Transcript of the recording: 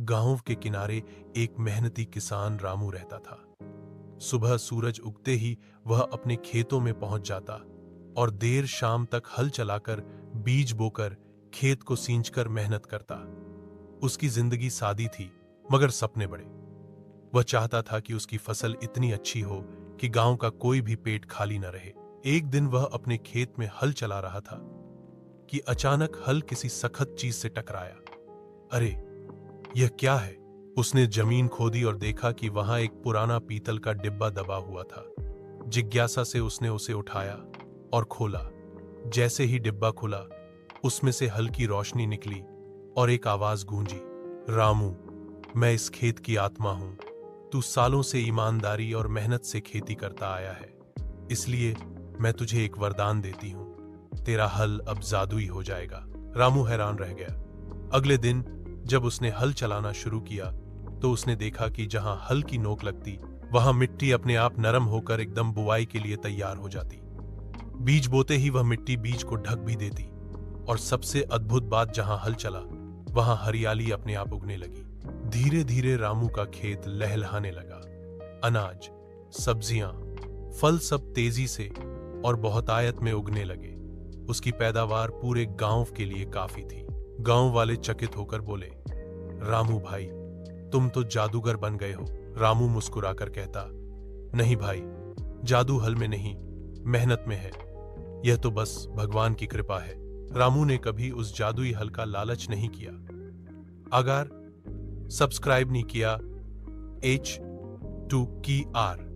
गांव के किनारे एक मेहनती किसान रामू रहता था। सुबह सूरज उगते ही वह अपने खेतों में पहुंच जाता और देर शाम तक हल चलाकर, बीज बोकर, खेत को सींचकर मेहनत करता। उसकी जिंदगी सादी थी, मगर सपने बड़े। वह चाहता था कि उसकी फसल इतनी अच्छी हो कि गांव का कोई भी पेट खाली न रहे। एक दिन वह अपने खेत में हल चला रहा था कि अचानक हल किसी सख्त चीज से टकराया। अरे, यह क्या है? उसने जमीन खोदी और देखा कि वहां एक पुराना पीतल का डिब्बा दबा हुआ था। जिज्ञासा से उसने उसे उठाया और खोला। जैसे ही डिब्बा खुला, उसमें से हल्की रोशनी निकली और एक आवाज गूंजी, रामू, मैं इस खेत की आत्मा हूं। तू सालों से ईमानदारी और मेहनत से खेती करता आया है, इसलिए मैं तुझे एक वरदान देती हूं। तेरा हल अब जादुई हो जाएगा। रामू हैरान रह गया। अगले दिन जब उसने हल चलाना शुरू किया तो उसने देखा कि जहां हल की नोक लगती, वहां मिट्टी अपने आप नरम होकर एकदम बुवाई के लिए तैयार हो जाती। बीज बोते ही वह मिट्टी बीज को ढक भी देती और सबसे अद्भुत बात, जहां हल चला वहां हरियाली अपने आप उगने लगी। धीरे धीरे रामू का खेत लहलहाने लगा। अनाज, सब्जियां, फल सब तेजी से और बहुतायत में उगने लगे। उसकी पैदावार पूरे गांव के लिए काफी थी। गांव वाले चकित होकर बोले, रामू भाई, तुम तो जादूगर बन गए हो। रामू मुस्कुराकर कहता, नहीं भाई, जादू हल में नहीं, मेहनत में है। यह तो बस भगवान की कृपा है। रामू ने कभी उस जादुई हल का लालच नहीं किया। अगर सब्सक्राइब नहीं किया H2 की R